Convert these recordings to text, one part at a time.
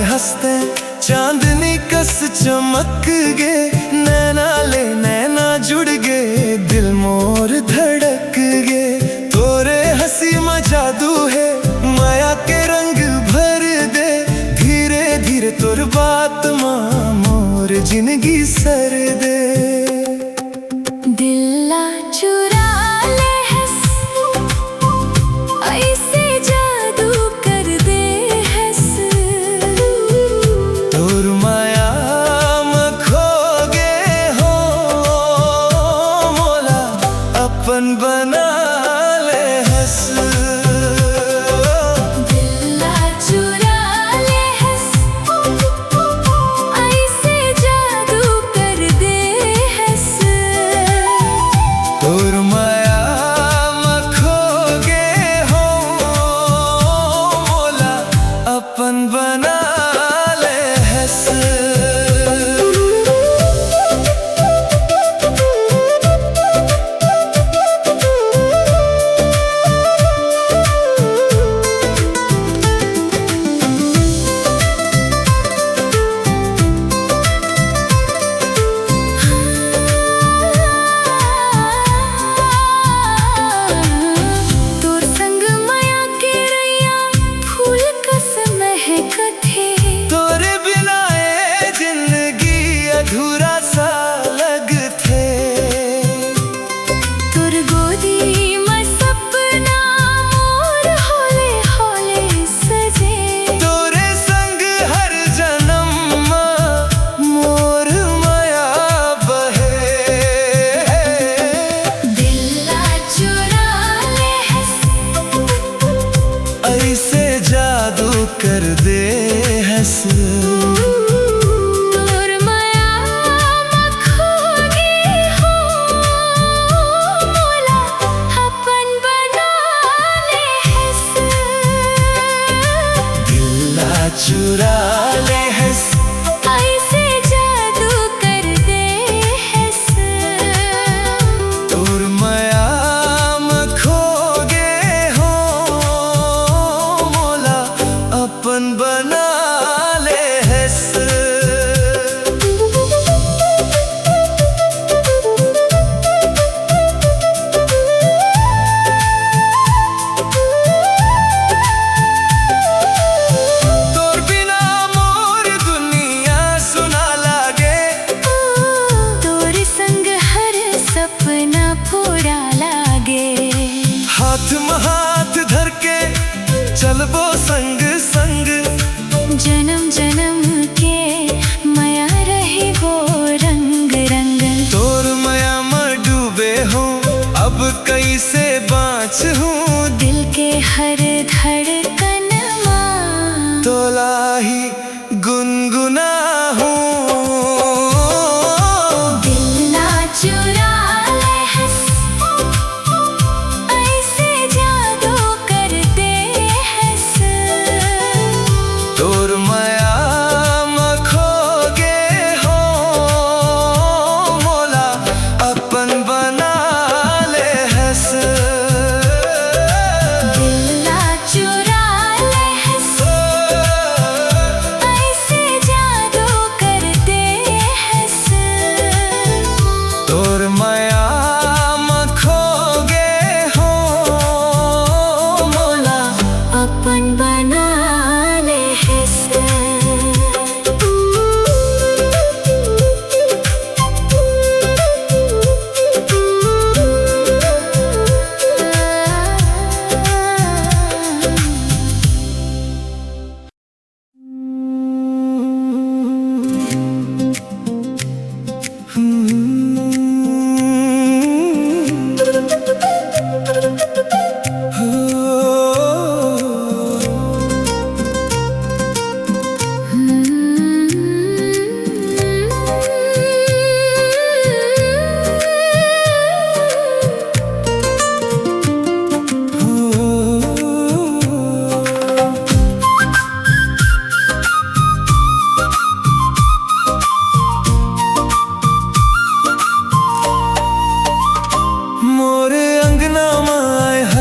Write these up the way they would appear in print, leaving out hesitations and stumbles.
हंसते चांदनी कस चमक गे, नैना ले नैना जुड़ गे, दिल मोर धड़क गे। तोरे हंसी में जादू है, माया के रंग भर दे, धीरे धीरे तोर बात मां मोर जिंदगी सर दे। दिल्ला चुरा ले हंस, ऐसे जादू कर दे हंस। तोर माया में खो गे हो मोला, अपन बना ले हंस। दिल्ला चुरा ले हंस, ऐसे जादू कर दे हंस। तोर माया में खो गे हो मोला, अपन बना ले हंस। तोर संग माया के रैया फूल कस महकत है। तोरे बिना ये जिंदगी अधूरा सा लगथे। तोर गोदी में सपना मोर होले होले सजे। तोरे संग हर जन्म में मोर माया बहे। दिल्ला चुरा ले हंस, ऐसे जादू कर दे हंस। तोर माया में खो गे हो मोला, अपन बना ले हंस। दिल्ला चुरा ले हंस, ऐसे जादू कर दे हंस। तोर माया में खो गे हो मोला, अपन बना ले हंस। तोर बिना मोर दुनिया सुना लागे। तोर संग हर सपना पूरा लागे। हाथ में हाथ धर के चलबो संग संग, जन्म जन्म के माया रही वो रंग रंग। तोर माया में डूबे हो अब कैसे बाँच हूँ, दिल के हर धड़कन मां तोला ही गुनगुना हूँ। दिल्ला चुरा ले हंस, ऐसे जादू कर दे हंस। तोर माया में खो गे हो मोला, अपन बना ले हंस। दिल्ला चुरा ले हंस,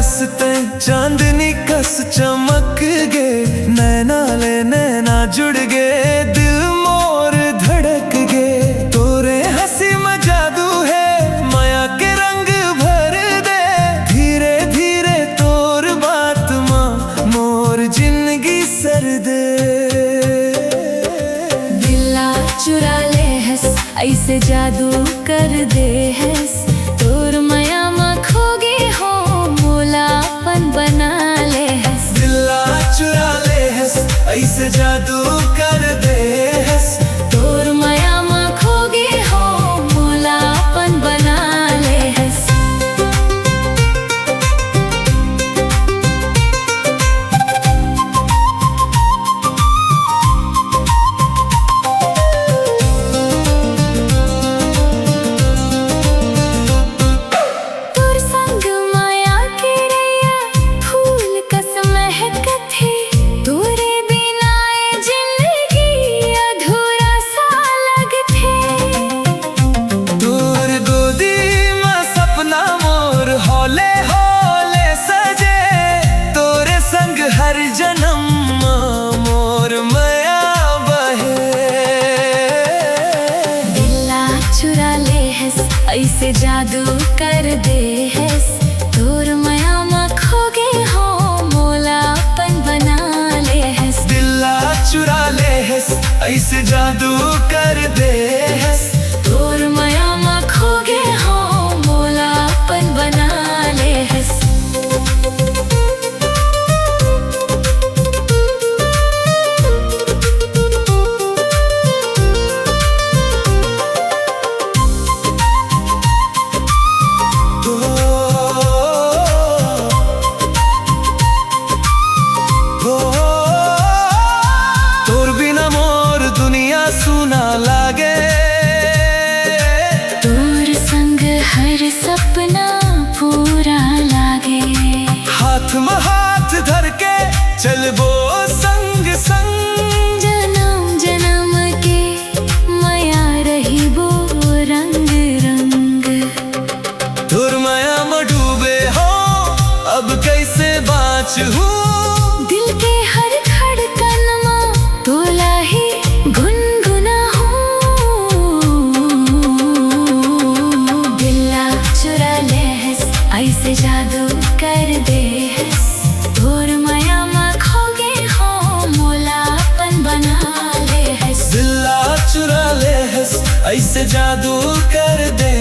हंसते चांदनी कस चमक गे, नैना ले नैना जुड़ गे, दिल मोर धड़क गे। तोरे हंसी में जादू है, माया के रंग भर दे, धीरे धीरे तोर बात माँ मोर जिंदगी सर दे। दिला चुरा ले हंस, ऐसे जादू कर दे हंस, तोर माया में खोगे हो मोलापन बना ले हंस। दिला चुरा ले हंस, ऐसे जादू कर दे हंस, तोर माया में खोगे हो मोलापन बना ले हंस। तोर संग माया के रैया फूल कस महकत है, तोरे बिना ये जिंदगी अधूरा सा लगत है। दूर गोदी में सपना मोर हौले हौले सजे, तोरे संग हर जन्म मोर माया बहे। दिला चुरा ले हंस, ऐसे जादू कर दे हंस, तोर माया में खोगे हो मोलापन बना ले हंस। दिला चुरा ले हंस, ऐसे जादू कर दे हंस, तोर माया में खोगे हो मोलापन बना ले हंस। तोर बिना मोर दुनिया सुना लागे, तोर संग हर सपना पूरा लागे। हाथ में हाथ धर के चलबो संग संग, जन्म जन्म के माया रही वो रंग रंग। तोर माया में डूबे हो अब कैसे बाँचूं, दिल के हर धड़कन में तोला ही गुनगुना हूँ। दिला चुरा ले हंस, ऐसे जादू कर दे हंस, तोर माया में खोगे हो मोलापन बना ले हंस। दिला चुरा ले हंस, ऐसे जादू कर दे